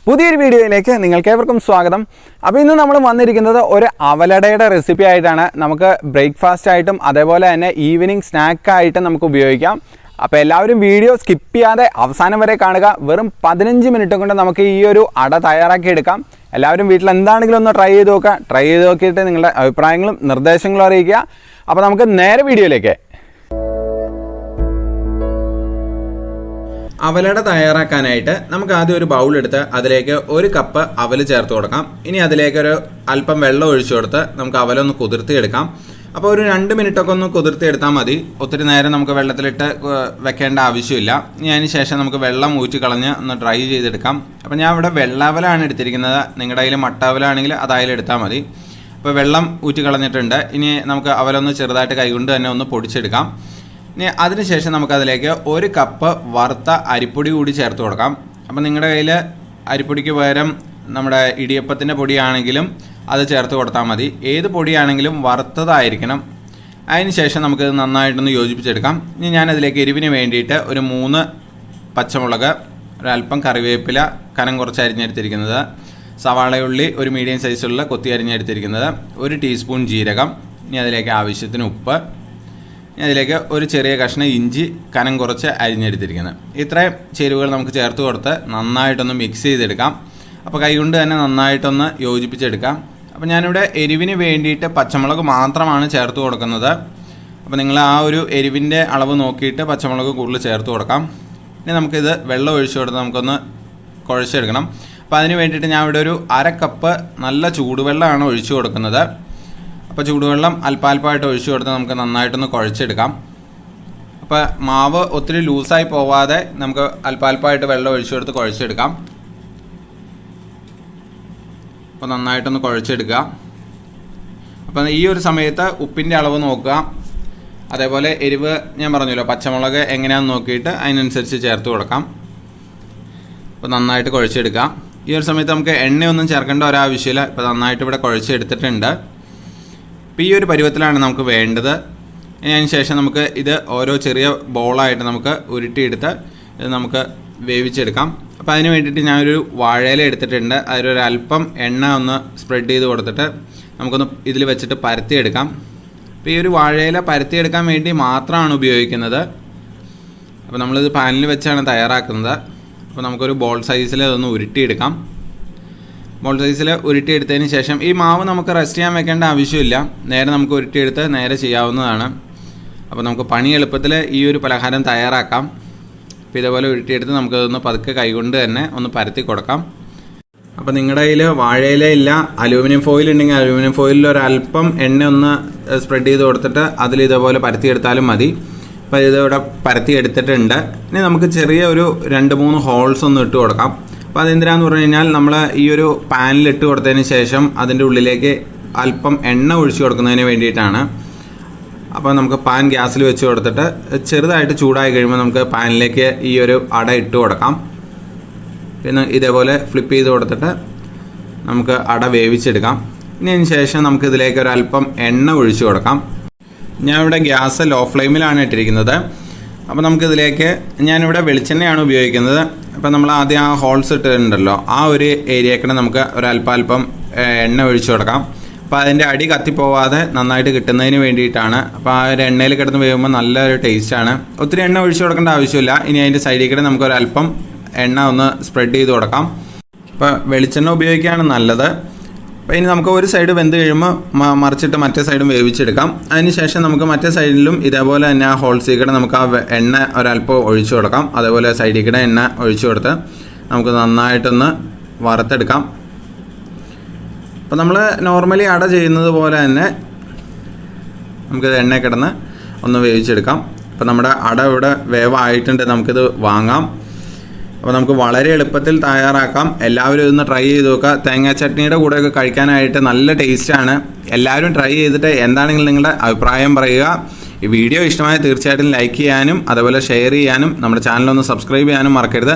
പുതിയൊരു വീഡിയോയിലേക്ക് നിങ്ങൾക്കേവർക്കും സ്വാഗതം. അപ്പോൾ ഇന്ന് നമ്മൾ വന്നിരിക്കുന്നത് ഒരു അവലടയുടെ റെസിപ്പി ആയിട്ടാണ്. നമുക്ക് ബ്രേക്ക്ഫാസ്റ്റ് ആയിട്ടും അതേപോലെ തന്നെ ഈവനിങ് സ്നാക്കായിട്ടും നമുക്ക് ഉപയോഗിക്കാം. അപ്പോൾ എല്ലാവരും വീഡിയോ സ്കിപ്പ് ചെയ്യാതെ അവസാനം വരെ കാണുക. വെറും 15 മിനിറ്റ് കൊണ്ട് നമുക്ക് ഈ ഒരു അട തയ്യാറാക്കി എടുക്കാം. എല്ലാവരും വീട്ടിൽ എന്താണെങ്കിലും ഒന്ന് ട്രൈ ചെയ്ത് നോക്കുക. ട്രൈ ചെയ്ത് നോക്കിയിട്ട് നിങ്ങളുടെ അഭിപ്രായങ്ങളും നിർദ്ദേശങ്ങളും അറിയിക്കുക. അപ്പോൾ നമുക്ക് നേരെ വീഡിയോയിലേക്ക്. അവലട തയ്യാറാക്കാനായിട്ട് നമുക്ക് ആദ്യം ഒരു ബൗൾ എടുത്ത് അതിലേക്ക് 1 കപ്പ് അവൽ ചേർത്ത് കൊടുക്കാം. ഇനി അതിലേക്കൊരു അല്പം വെള്ളം ഒഴിച്ചു കൊടുത്ത് നമുക്ക് അവലൊന്ന് കുതിർത്തിയെടുക്കാം. അപ്പോൾ ഒരു 2 മിനിറ്റൊക്കെ ഒന്ന് കുതിർത്തിയെടുത്താൽ മതി. ഒത്തിരി നേരം നമുക്ക് വെള്ളത്തിലിട്ട് വെക്കേണ്ട ആവശ്യമില്ല. ഇനി അതിന് ശേഷം നമുക്ക് വെള്ളം ഊറ്റി കളഞ്ഞ് ഒന്ന് ഡ്രൈ ചെയ്തെടുക്കാം. അപ്പോൾ ഞാൻ ഇവിടെ വെള്ളാവലാണ് എടുത്തിരിക്കുന്നത്. നിങ്ങളുടെ കയ്യിൽ മട്ടാവലാണെങ്കിൽ അതായാലും മതി. അപ്പോൾ വെള്ളം ഊറ്റി കളഞ്ഞിട്ടുണ്ട്. ഇനി നമുക്ക് അവലൊന്ന് ചെറുതായിട്ട് കൈകൊണ്ട് തന്നെ ഒന്ന് പൊടിച്ചെടുക്കാം. ഇനി അതിനുശേഷം നമുക്കതിലേക്ക് 1 കപ്പ് വറുത്ത അരിപ്പൊടി കൂടി ചേർത്ത് കൊടുക്കാം. അപ്പം നിങ്ങളുടെ കയ്യിൽ അരിപ്പൊടിക്ക് പകരം നമ്മുടെ ഇടിയപ്പത്തിൻ്റെ പൊടിയാണെങ്കിലും അത് ചേർത്ത് കൊടുത്താൽ മതി. ഏത് പൊടിയാണെങ്കിലും വറുത്തതായിരിക്കണം. അതിന് ശേഷം നമുക്കിത് നന്നായിട്ടൊന്ന് യോജിപ്പിച്ചെടുക്കാം. ഇനി ഞാനതിലേക്ക് എരിവിന് വേണ്ടിയിട്ട് ഒരു 3 പച്ചമുളക്, ഒരല്പം കറിവേപ്പില കനം കുറച്ച് അരിഞ്ഞെടുത്തിരിക്കുന്നത്, സവാളയുള്ളി ഒരു മീഡിയം സൈസുള്ള കൊത്തി അരിഞ്ഞെടുത്തിരിക്കുന്നത്, 1 ടീസ്പൂൺ ജീരകം, ഇനി അതിലേക്ക് ആവശ്യത്തിന് ഉപ്പ്, അതിലേക്ക് ഒരു ചെറിയ കഷ്ണം ഇഞ്ചി കനം കുറച്ച് അരിഞ്ഞെടുത്തിരിക്കുന്നത്. ഇത്രയും ചേരുവകൾ നമുക്ക് ചേർത്ത് കൊടുത്ത് നന്നായിട്ടൊന്ന് മിക്സ് ചെയ്തെടുക്കാം. അപ്പോൾ കൈകൊണ്ട് തന്നെ നന്നായിട്ടൊന്ന് യോജിപ്പിച്ചെടുക്കാം. അപ്പോൾ ഞാനിവിടെ എരിവിന് വേണ്ടിയിട്ട് പച്ചമുളക് മാത്രമാണ് ചേർത്ത് കൊടുക്കുന്നത്. അപ്പോൾ നിങ്ങൾ ആ ഒരു എരിവിൻ്റെ അളവ് നോക്കിയിട്ട് പച്ചമുളക് കൂടുതൽ ചേർത്ത് കൊടുക്കാം. ഇനി നമുക്കിത് വെള്ളം ഒഴിച്ചു കൊടുത്ത് നമുക്കൊന്ന് കുഴച്ചെടുക്കണം. അപ്പോൾ അതിന് വേണ്ടിയിട്ട് ഞാൻ ഇവിടെ ഒരു 1/2 കപ്പ് നല്ല ചൂടുവെള്ളമാണ് ഒഴിച്ചു കൊടുക്കുന്നത്. അപ്പോൾ ചൂടുവെള്ളം അല്പാൽപ്പമായിട്ട് ഒഴിച്ചു കൊടുത്ത് നമുക്ക് നന്നായിട്ടൊന്ന് കുഴച്ചെടുക്കാം. അപ്പോൾ മാവ് ഒത്തിരി ലൂസായി പോവാതെ നമുക്ക് അല്പാൽപ്പമായിട്ട് വെള്ളം ഒഴിച്ചു കൊടുത്ത് കുഴച്ചെടുക്കാം. അപ്പോൾ നന്നായിട്ടൊന്ന് കുഴച്ചെടുക്കുക. അപ്പോൾ ഈ ഒരു സമയത്ത് ഉപ്പിൻ്റെ അളവ് നോക്കുക. അതേപോലെ എരിവ് ഞാൻ പറഞ്ഞല്ലോ, പച്ചമുളക് എങ്ങനെയാണെന്ന് നോക്കിയിട്ട് അതിനനുസരിച്ച് ചേർത്ത് കൊടുക്കാം. അപ്പോൾ നന്നായിട്ട് കുഴച്ചെടുക്കാം. ഈ ഒരു സമയത്ത് നമുക്ക് എണ്ണയൊന്നും ചേർക്കേണ്ട ഒരാവശ്യമില്ല. ഇപ്പോൾ നന്നായിട്ട് ഇവിടെ കുഴച്ചെടുത്തിട്ടുണ്ട്. അപ്പോൾ ഈ ഒരു പരുവത്തിലാണ് നമുക്ക് വേണ്ടത്. അതിന് ശേഷം നമുക്ക് ഇത് ഓരോ ചെറിയ ബോളായിട്ട് നമുക്ക് ഉരുട്ടിയെടുത്ത് ഇത് നമുക്ക് വേവിച്ചെടുക്കാം. അപ്പോൾ അതിന് വേണ്ടിയിട്ട് ഞാനൊരു വാഴയില എടുത്തിട്ടുണ്ട്. അതിലൊരു അല്പം എണ്ണ ഒന്ന് സ്പ്രെഡ് ചെയ്ത് കൊടുത്തിട്ട് നമുക്കൊന്ന് ഇതിൽ വെച്ചിട്ട് പരത്തിയെടുക്കാം. അപ്പോൾ ഈ ഒരു വാഴയില പരത്തിയെടുക്കാൻ വേണ്ടി മാത്രമാണ് ഉപയോഗിക്കുന്നത്. അപ്പോൾ നമ്മളിത് പാനിൽ വെച്ചാണ് തയ്യാറാക്കുന്നത്. അപ്പോൾ നമുക്കൊരു ബോൾ സൈസിൽ അതൊന്ന് ഉരുട്ടിയെടുക്കാം. ബോൾ സൈസിൽ ഉരുട്ടിയെടുത്തതിന് ശേഷം ഈ മാവ് നമുക്ക് റെസ്റ്റ് ചെയ്യാൻ വെക്കേണ്ട ആവശ്യമില്ല. നേരെ നമുക്ക് ഉരുട്ടിയെടുത്ത് നേരെ ചെയ്യാവുന്നതാണ്. അപ്പോൾ നമുക്ക് പണി എളുപ്പത്തിൽ ഈ ഒരു പലഹാരം തയ്യാറാക്കാം. അപ്പോൾ ഇതേപോലെ ഉരുട്ടിയെടുത്ത് നമുക്കതൊന്ന് പതുക്കെ കൈകൊണ്ട് തന്നെ ഒന്ന് പരത്തി കൊടുക്കാം. അപ്പോൾ നിങ്ങളുടെ കയ്യിൽ വാഴയില ഇല്ല, അലൂമിനിയം ഫോയിൽ ഉണ്ടെങ്കിൽ അലൂമിനിയം ഫോയിലിൽ ഒരല്പം എണ്ണ ഒന്ന് സ്പ്രെഡ് ചെയ്ത് കൊടുത്തിട്ട് അതിൽ ഇതേപോലെ പരത്തിയെടുത്താലും മതി. അപ്പോൾ ഇതിവിടെ പരത്തിയെടുത്തിട്ടുണ്ട്. ഇനി നമുക്ക് ചെറിയ ഒരു 2-3 ഹോൾസ് ഒന്ന് ഇട്ട് കൊടുക്കാം. അപ്പോൾ അതെന്തിനാന്ന് പറഞ്ഞു കഴിഞ്ഞാൽ നമ്മൾ ഈ ഒരു പാനിൽ ഇട്ട് കൊടുത്തതിന് ശേഷം അതിൻ്റെ ഉള്ളിലേക്ക് അല്പം എണ്ണ ഒഴിച്ചു കൊടുക്കുന്നതിന് വേണ്ടിയിട്ടാണ്. അപ്പോൾ നമുക്ക് പാൻ ഗ്യാസിൽ വെച്ച് കൊടുത്തിട്ട് ചെറുതായിട്ട് ചൂടായി കഴിയുമ്പോൾ നമുക്ക് പാനിലേക്ക് ഈ ഒരു അട ഇട്ട് കൊടുക്കാം. പിന്നെ ഇതേപോലെ ഫ്ലിപ്പ് ചെയ്ത് കൊടുത്തിട്ട് നമുക്ക് അട വേവിച്ചെടുക്കാം. ഇനി അതിന് ശേഷം നമുക്ക് ഇതിലേക്ക് ഒരു അല്പം എണ്ണ ഒഴിച്ചു കൊടുക്കാം. ഞാൻ ഇവിടെ ഗ്യാസ് ലോ ഫ്ലെയിമിലാണ് ഇട്ടിരിക്കുന്നത്. അപ്പോൾ നമുക്കിതിലേക്ക് ഞാനിവിടെ വെളിച്ചെണ്ണയാണ് ഉപയോഗിക്കുന്നത്. അപ്പോൾ നമ്മൾ ആദ്യം ആ ഹോൾസ് ഇട്ടിട്ടുണ്ടല്ലോ, ആ ഒരു ഏരിയയ്ക്ക് നമുക്ക് ഒരല്പം എണ്ണ ഒഴിച്ചു കൊടുക്കാം. അപ്പോൾ അതിൻ്റെ അടി കത്തിപ്പോവാതെ നന്നായിട്ട് കിട്ടുന്നതിന് വേണ്ടിയിട്ടാണ്. അപ്പോൾ ആ ഒരു എണ്ണയിൽ കിടന്ന് വേകുമ്പോൾ നല്ലൊരു ടേസ്റ്റാണ്. ഒത്തിരി എണ്ണ ഒഴിച്ചു കൊടുക്കേണ്ട ആവശ്യമില്ല. ഇനി അതിൻ്റെ സൈഡിൽ കൂടെ നമുക്ക് ഒരല്പം എണ്ണ ഒന്ന് സ്പ്രെഡ് ചെയ്ത് കൊടുക്കാം. അപ്പോൾ വെളിച്ചെണ്ണ ഉപയോഗിക്കുകയാണ് നല്ലത്. അപ്പോൾ ഇനി നമുക്ക് ഒരു സൈഡ് വെന്ത് കഴിയുമ്പോൾ മറിച്ചിട്ട് മറ്റേ സൈഡും വേവിച്ചെടുക്കാം. അതിന് ശേഷം നമുക്ക് മറ്റേ സൈഡിലും ഇതേപോലെ തന്നെ ആ ഹോൾസിൽ കൂടെ നമുക്ക് ആ എണ്ണ ഒരല്പം ഒഴിച്ചു കൊടുക്കാം. അതേപോലെ സൈഡിൽ കൂടെ എണ്ണ ഒഴിച്ചു കൊടുത്ത് നമുക്ക് നന്നായിട്ടൊന്ന് വറുത്തെടുക്കാം. അപ്പോൾ നമ്മൾ നോർമലി അട ചെയ്യുന്നത് പോലെ തന്നെ നമുക്കിത് എണ്ണ കിടന്ന് ഒന്ന് വേവിച്ചെടുക്കാം. അപ്പോൾ നമ്മുടെ അട ഇവിടെ വേവായിട്ടുണ്ട്. നമുക്കിത് വാങ്ങാം. അപ്പോൾ നമുക്ക് വളരെ എളുപ്പത്തിൽ തയ്യാറാക്കാം. എല്ലാവരും ഇതൊന്ന് ട്രൈ ചെയ്ത് നോക്കുക. തേങ്ങാ ചട്നിയുടെ കൂടെയൊക്കെ കഴിക്കാനായിട്ട് നല്ല ടേസ്റ്റാണ്. എല്ലാവരും ട്രൈ ചെയ്തിട്ട് എന്താണെങ്കിലും നിങ്ങളുടെ അഭിപ്രായം പറയുക. ഈ വീഡിയോ ഇഷ്ടമായ തീർച്ചയായിട്ടും ലൈക്ക് ചെയ്യാനും അതുപോലെ ഷെയർ ചെയ്യാനും നമ്മുടെ ചാനലൊന്ന് സബ്സ്ക്രൈബ് ചെയ്യാനും മറക്കരുത്.